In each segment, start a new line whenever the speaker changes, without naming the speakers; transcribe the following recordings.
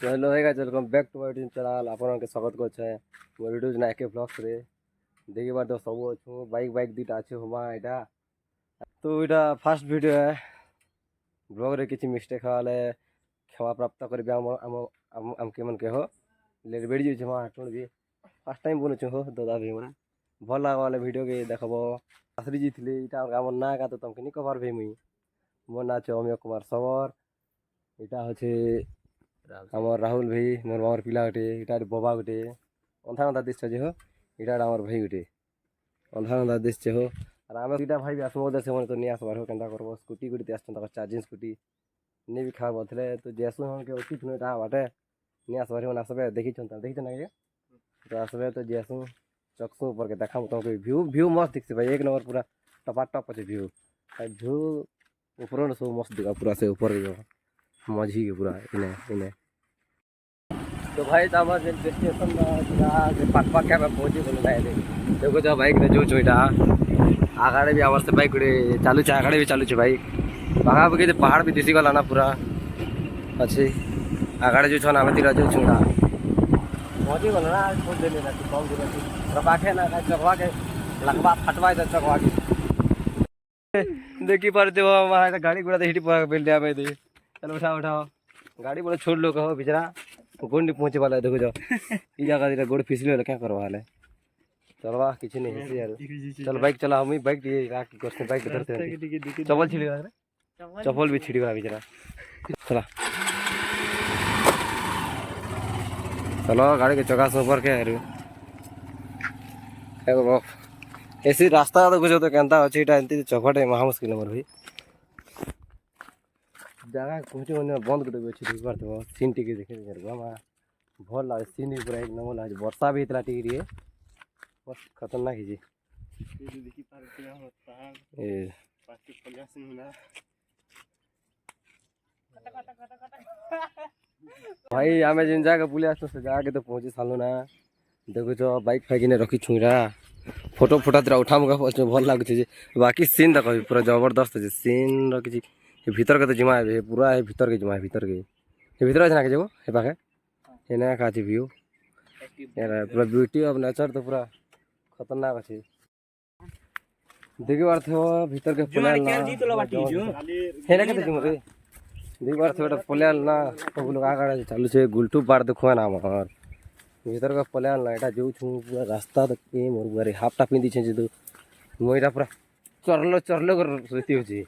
hello hey guys welcome back to my YouTube channel आपन के स्वागत करछे मोर वीडियोज ना एके ब्लॉग्स रे देखि बार तो सब अछु बाइक दीटा अछि हुमा एटा तो एटा फर्स्ट वीडियो है ब्लॉग रे किछि मिस्टेक हाले क्षमा प्राप्त करबे हम के मन के हो ले बेडी जे छमा टोन भी फर्स्ट टाइम बोलु छु हो दादा भी हमरा भल लागवाले वीडियो के देखबो आसरी जीतली एटा हमर ना का तो तुमके नि कवर भे मुई मोर ना छ अमिय कुमार सवर एटा होछे आमर राहुल भाई मोर मामर पिला गोटे इटा बबा गोटे अंधा अंधा दिश जे हो इटा आमर भाई गोटे अंधा अंधा दिश हो और आम दुटा भाई भी आसमो से मन तो नहीं आसबार हो केनता करबो स्कूटी गुटी आसन चार्जिंग स्कूटी नहीं भी खार बोलते तो जेसु हम के उचित नटा बाटे नहीं आसबार हो आसबे देखि छन देखि ना ये तो आसबे तो जेसु चक्सु ऊपर के देखा तुमको व्यू व्यू मस्त दिखसे भाई एक नंबर पूरा टपाटप अच्छे व्यू व्यू ऊपर सब मस्त दिखा पूरा से ऊपर मझी के पूरा इने इने तो भाई तब डेस्टिनेशन पाक पाक क्या पहुंची बोले ना देखो जो बाइक रे जो जोइटा आगाड़े भी आवर से बाइक रे चालू छे आगाड़े भी चालू छे बाइक बागा बगे पहाड़ भी दिसी गला ना पूरा अच्छे आगाड़े जो छन आमे तीरा जो छुड़ा पहुंची गला ना छोड़ देने ना कम दिन रबाखे ना चकवा के लखबा फटवा दे चकवा के देखी पर देव वहां गाड़ी घोड़ा हिटी पर बेल दिया दे चलो उठाओ उठाओ गाड़ी बोले छोड़ लो कहो बिचरा गोड़ नहीं पहुंचे वाला है देखो जाओ ई जगह गोड़ फिसले वाला क्या करवा है चलवा किछ नहीं है यार चल बाइक चला हम बाइक दिए राख करते बाइक धरते चप्पल छिड़ी गया चप्पल भी छिड़ी गया बेचारा चला चलो गाड़ी के चक्का से ऊपर के यार एगो ऐसी रास्ता तो कुछ तो केनता अछि एटा एंती चौखट महा मुश्किल नंबर भाई जगह पहुंचे होने बंद कर देबे छी एक बार तो सीन टिके देखे यार बाबा भल लागे सीन पूरा एक नंबर लागे वर्षा भी इतना टिक रही है बस खतरनाक है जी देखी पार के होता ए पाछे पलिया से ना भाई हमें जिन जगह पुलिया से जाके तो पहुंचे सालो ना देखो जो बाइक फाइक ने रखी छुरा फोटो फोटा तेरा उठा मुका भल लागे छे बाकी सीन देखो पूरा जबरदस्त है सीन रखी भीतर के तो जिमा है पूरा है भीतर के जिमा है भीतर के ये भीतर है ना के जगो हे पाखे ये ना का व्यू यार पूरा ब्यूटी ऑफ नेचर तो पूरा खतरनाक अछि देखि बार थो भीतर के पुलाल ना हे ना के जिम रे देखि बार थो पुलाल ना सब लोग आगाड़े चालू छे गुलटू पार देखो ना हमर भीतर का पुलाल ना एटा जो छु पूरा रास्ता तक के मोर बारे हाफ टा पिंदी छे जो मोइरा पूरा चरलो चरलो कर रहती हो छी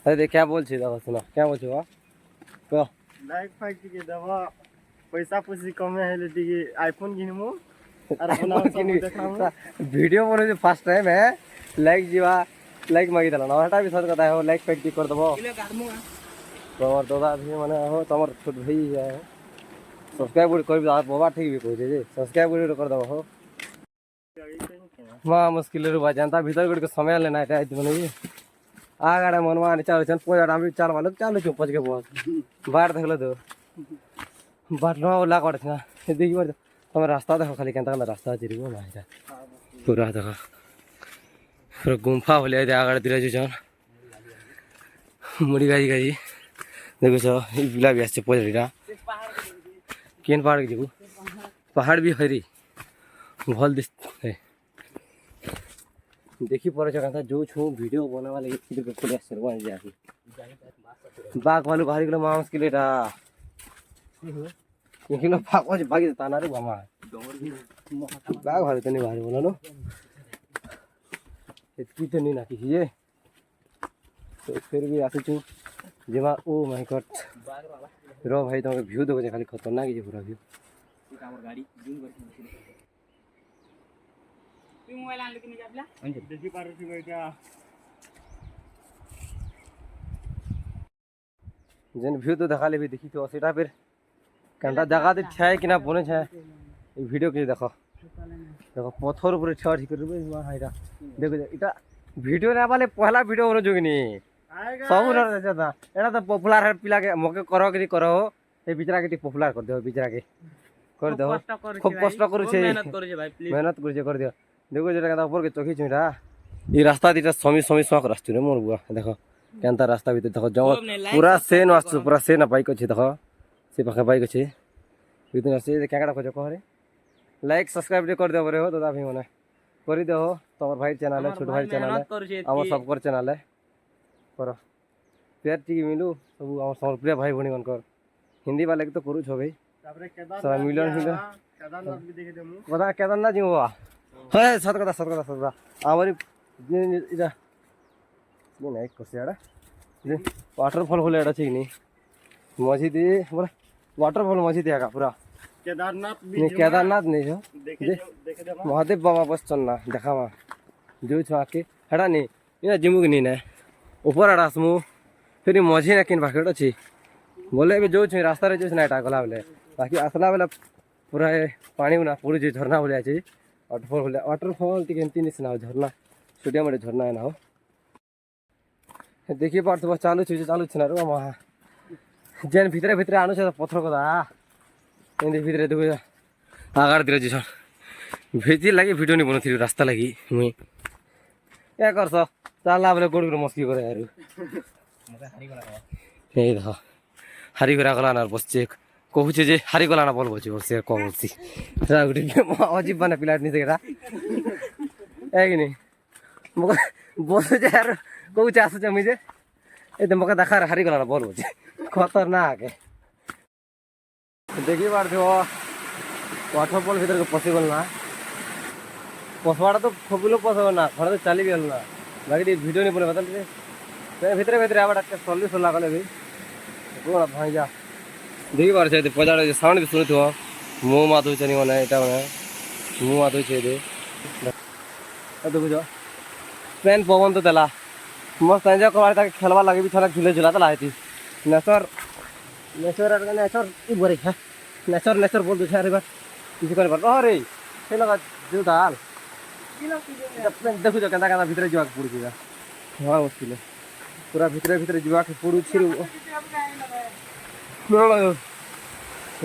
अरे क्या बोल छी दादा सुना क्या बोल छी वा तो
लाइक फाइक के दवा पैसा पुसी कमे है ले टिके आईफोन किनमु अरे बनाओ किन
वीडियो बने जो फर्स्ट टाइम है लाइक जीवा लाइक मागी दला ना हटा भी सर कथा है लाइक फाइक कर दबो तो और दादा भी माने हो तमर छोट भाई है सब्सक्राइब कर बाबा ठीक भी कह जे सब्सक्राइब कर दबो हो मां मुश्किल रे बा जानता भीतर गुड़ के समय लेना है आइ मने आगाड़े मनवा चालू छन पोजा हम चाल वालो चालू छु पछ के बहुत बाहर देखलो तो बाट न ओला कर छना देखि बार हम रास्ता देखो खाली केनता रास्ता छिरी गो माइटा पूरा देखो पूरा गुम्फा होले आगाड़े दिरा जो छन मुड़ी गाई गाई देखो छ ई बिला भी आछे पोजरीरा केन पहाड़ के जेबू पहाड़ भी हरी भल दिस देखी पर जगह जो छु वीडियो बनावा लगे फिर पुलिस सरवा जाती बाग वालू भारी किलो मांस के लेटा ये किलो फाको जे भागी ताना रे मामा बाग भारी तो नहीं भारी बोला नो इतनी तो नहीं ना की ये तो फिर भी आसे छु जेमा ओ माय गॉड रो भाई तो व्यू देखो खाली खतरनाक है पूरा व्यू हमर गाड़ी जूम कर मोबाइल आन लेकिन जाबला देखि पार छी बेटा जन व्यू तो देखा ले भी देखी तो सेटा फिर कंटा जगह दे छै कि ना बने छै ई वीडियो के देखो देखो पत्थर ऊपर छड़ ठीक करबे वहां हाइरा देखो इटा वीडियो ना वाले पहला वीडियो होनो जोगिनी सब न रहता एटा तो पॉपुलर है पिला के मके करो कि करो ए बिचरा के पॉपुलर कर दो बिचरा के कर दो खूब कष्ट करू छे मेहनत करू छे भाई प्लीज मेहनत करू छे कर दियो देखो जेटा ऊपर के चोखी छुटा ई रास्ता दीटा समी समी सक रास्ता रे मोर बुआ देखो केनता रास्ता भीतर देखो जंगल पूरा सेन वास्तु पूरा सेन बाइक अछि देखो से पाखे बाइक अछि विदिन आसी क्या क्या खोज कह लाइक सब्सक्राइब कर दे हो दादा भाई मैंने कर दे हो तुम भाई चैनल है छोट भाई चैनल है आम सबकर चैनल है कर प्यार टी मिलू सब आम सम्बलपुरिया भाई भणी मनकर हिंदी वाले तो करूँ भाई
तापरे
सब मिलन मिलन
केदारनाथ भी देखे देमु
कदा केदारनाथ जी हुआ है सत कदा आमरी इटा नहीं कसे आड़ा वाटरफॉल खोले एटा ठीक नहीं मझी दी बोला वाटरफॉल मझी दिया का पूरा
केदारनाथ भी
नहीं केदारनाथ नहीं जो
देखे देमु
महादेव बाबा बस चलना देखा मा जो छुआ के हेड़ा नहीं इना जिमु की नहीं ना ऊपर आड़ा आसमु फिर मझी ना किन पाकेट अच्छी बोले भी जो छु रास्ता रे जो ना एटा गला बोले बाकी आसला बेला पूरा पानी ना पूरी जो झरना बोले अच्छी वाटरफॉल टी केमती नहीं सुना झरना छोटिया मोटे झरना है ना हो देखिए पार्थ बस चालू छे रो वहाँ जेन भितरे भितरे आनु छे पत्थर कदा एंदे भितरे देखो आगार दिरे जी सर भेजी लगी वीडियो नहीं बनती रास्ता लगी मुई क्या करस चला बोले गोड़ गोड़ मस्की करे यार नहीं देख हारी गला गला ना बसचे कहूचे जे हारी गला ना बोल बचे से कम बसी गोटे अजीब बने पिला नहीं देखा है कि नहीं मग बस यार कहूचे आसुचे मुझे ए मका देखा हारी गला ना बोल बचे खतरनाक है देखी पार्थ्यो वाटरफॉल भीतर को पसिबल ना पसवाड़ा तो खबुलो पसब ना खड़ा तो चली गल ना बाकी वीडियो नहीं बोले बता भितर भितर आवा सल्ली सल्ला कले भी कौन भाई जा देखी पारे पजाड़ साउंड भी शुणु मुँह मात नहीं मैंने यहाँ मैंने मुँह मात देखुच पेन पवन तो देला मस्त एंजय करवा खेलवा लगे भी थोड़ा झूले झूला देला है नेचर नेचर नेचर बोरे है नेचर नेचर बोल दूसरा अरे बार किसी कर अरे से लगा जो दाल देखो केंता केंता भितर जावाक पड़ुची हाँ मुश्किल पूरा भितर भितर जावाक पड़ुची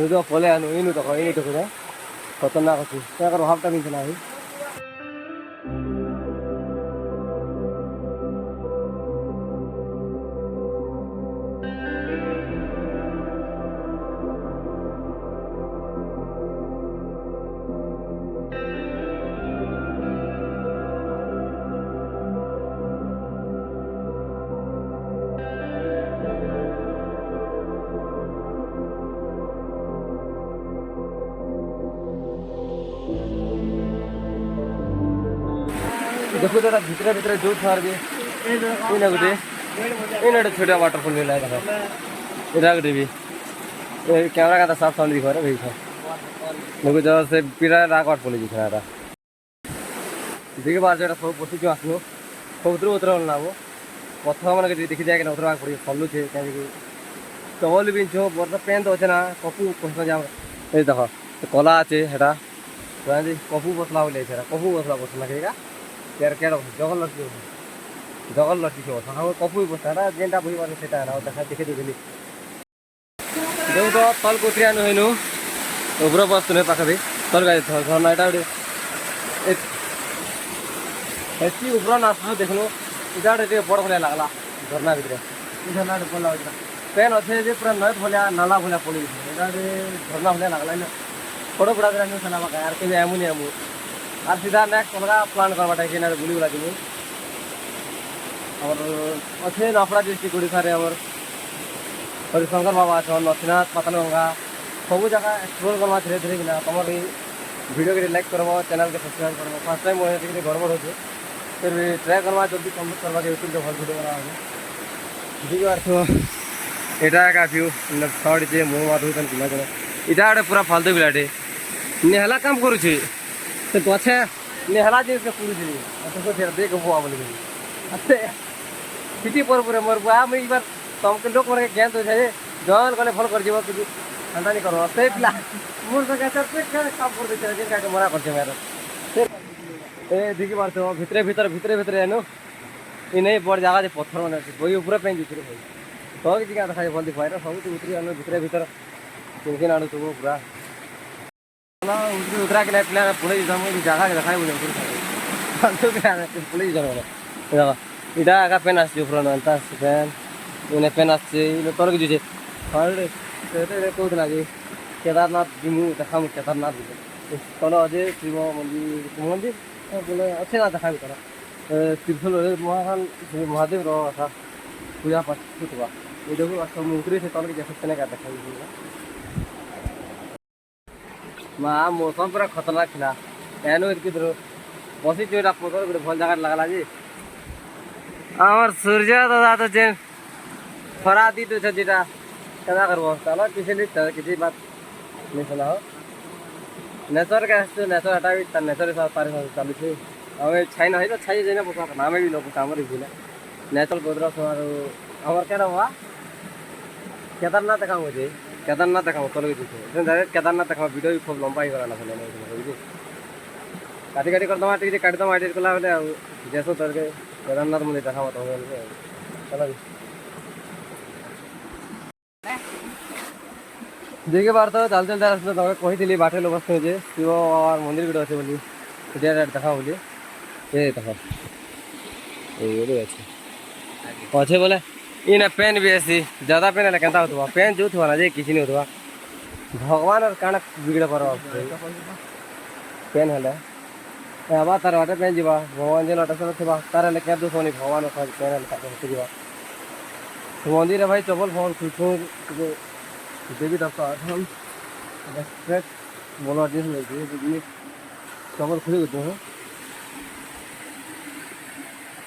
तो पले आनु इनु तो खतरनाक अच्छी क्या भावटा मिलता ना देखो दादा भितर भितर जो छार भी इन गोटे इन छोटा वाटरफॉल मिला है इधर गोटे भी कैमरा का साफ साउंड दिखा रहा है देखो जब से पीड़ा राग वाटरफॉल दिखा रहा देखिए बार जो सब बस जो आसो सब उतर ना वो पथर मैंने देखी जाए उतर पड़े सलु छे कहीं टवल भी छो बर्षा पेन तो अच्छे ना कपू पसला जा देख कला अच्छे हेटा कपू बसला बोले कपू बसला बसला खेगा यार क्या जगल लड़की हाँ कपू बसता जेनटा बही पारे से देखा देखे देखेली जो तो तल को उतरी आनु है उपर बस नहीं पाखे तल गाड़ी झरना यहाँ गोटे ऊपर ना देखलो इटा गोटे बड़ भाया लगला झरना भितर झरना पड़ा पेन अच्छे पूरा नय भाया नाला भाया पड़ी झरना भाया लगला फोटो पड़ा देना यार के आमु नहीं आमु और सीधा नेक्स्ट अलग प्लान करवाटा कि बुली बुला जीमु और अच्छे नफड़ा डिस्ट्रिक्ट ओडिशा रे हमर हरिशंकर बाबा अच्छा नथीनाथ पातालगंगा सब जगह एक्सप्लोर करवा धीरे धीरे कि तुम वीडियो के लाइक करब चैनल के सब्सक्राइब करब फर्स्ट टाइम मुझे गड़बड़ होचे फिर भी ट्राई करवा जल्दी कम्प्लीट करवा यूट्यूब पे भल वीडियो बना ठीक है यहाँ का व्यू थर्ड जे मुँह माधु पिला इटा गोटे पूरा फालतू पिलाटे निहला काम करुचे तो गछे निहला जिनिस पड़ुचे देख बुआ बोली सिटी पर पूरे मोर बुआ मुझे बार तुमके लोक मन ज्ञान तो जन गले भल कर अंडा नहीं करो से पिला मोर तो काम कर देते मना कर मेरे ए देखी पार्थ भितरे भितर भितरे भितर एनु इन बड़ जगह पत्थर मैंने बही ऊपर पे भितर बही तो किसी क्या देखा भल दिखाई सब उतरी आनु भितर भितर किन आनु सब पूरा उतरा के पिला पुणे जगह देखा पुणे इटा आगा पेन आसो पेन इन पेन आसे तौर की कहला कि केदारनाथ जिमु देखा केदारनाथ तल अझै शिव मन्दिर मन्दिर बोले अच्छे ना देखा तर त्रिशूल महाकाल महादेव रहा पूजा पाठ हुआ ये देखो सब मुकरी से तल के जैसे का देखा माँ मौसम पूरा खतरनाक था एनो इतनी दूर बसी चोटा पतर गोटे भल जगह लगला जी आमर सूर्य दादा तो जेन खरा दी तो जेटा क्या करब चलो किसी किसी बात नहीं सुना हो नेचर के नेचर हटा भी नेचर तारी चालू छे हमें छाई ना तो छाई जाए पता नाम भी लोग काम नेचर गोदरा और हमार क्या हुआ केदारनाथ देखा मुझे केदारनाथ देखा चलो डायरेक्ट केदारनाथ देखा वीडियो भी खूब लंबा ही कराना बोले काटी काटी कर दमा टिके काट दमा एडिट कला बोले जैसो तर के केदारनाथ मंदिर देखा मत चलो देखिए बार तो चलते चलते तक कही बाटे लोग जे शिव बाबार मंदिर गुटे अच्छे बोली देखा बोली ये देखो ये अच्छे अच्छे बोले इन पेन भी ऐसी ज़्यादा पेन है क्या होता पेन जो थोड़ा ना जे किसी नहीं होता भगवान और काना बिगड़ पर पेन है अब तार बाटे पेन जीवा भगवान जेन अटा सब थी तार क्या दोष होनी भगवान पेन है मंदिर है भाई चपल फल खुशू देवी दफ्तर हम बोलो जिस चपल खुली होती हूँ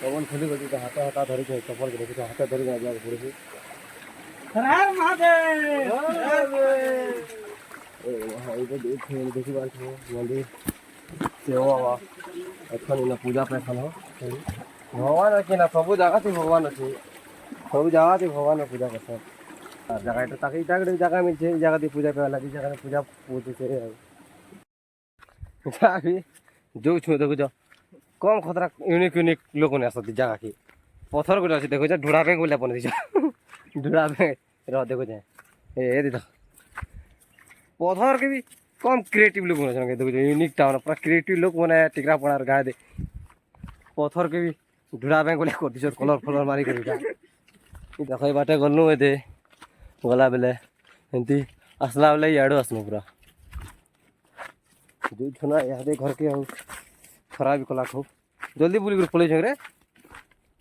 चपल खुली होती तो हाथ हाथ धरी चपल के देखी हाथ धरी जाए पड़े देखी बात मंदिर सेवा बाबा अच्छा पूजा पे हो भगवान अच्छे ना सब जगह थी भगवान अच्छे सब जगह थी भगवान पूजा करते जगह तो ताकि जगह मिलছে जगह दी पूजा पे लगी जगह पूजा पूछे अभी जो छु देखो जो कम खतरा यूनिक यूनिक लोग ने आसती जगह की पत्थर गुटा अच्छे देखो ढूढ़ा बैंक बोले बन दी ढूढ़ा बैंक रह देखो जाए ये दीदा पत्थर के भी कम क्रिएटिव लोग बने देखो यूनिक टाउन पूरा क्रिएटिव लोग बने टिकरा पड़ा गाय दे पत्थर के भी ढूढ़ा बैंक बोले कर दी कलर फलर मारी कर देखो ये बाटे गलू ए गला बेले एमती आसला बेले इाड़ू आसनु पूरा जो छुना इे घर के खराब भी कला खूब जल्दी बुल पलि रे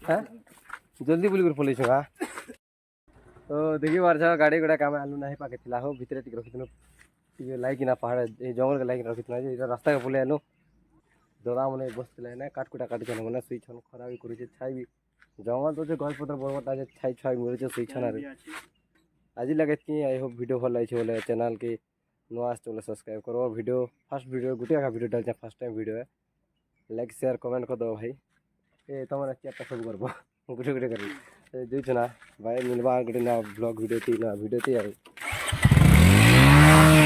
हाँ जल्दी बुल पलि हाँ तो देखी बार गाड़ी गुड़ा काम आलू ना पाके हो भितर टी रखी लाइकिना पहाड़ जंगल के लाइक रखी रास्ता के पलि आलू ददा मैंने बसते काटकुटा काटी मैंने शुई छन खरा भी कर छाई भी जंगल तो गछ पतर बड़ बड़ा छाई छाई मिले शुई छन आज लगे आई होप वीडियो भल लगे बोले चैनल के नुआ बोले सब्सक्राइब करो वीडियो फर्स्ट वीडियो गोटे वीडियो डालते फर्स्ट टाइम वीडियो है लाइक शेयर कमेंट कर दो भाई ये तुम क्या सब कर गोटे गोटे कर जो ना भाई मिलवा गोटे ना ब्लॉग वीडियो थी ना वीडियो थी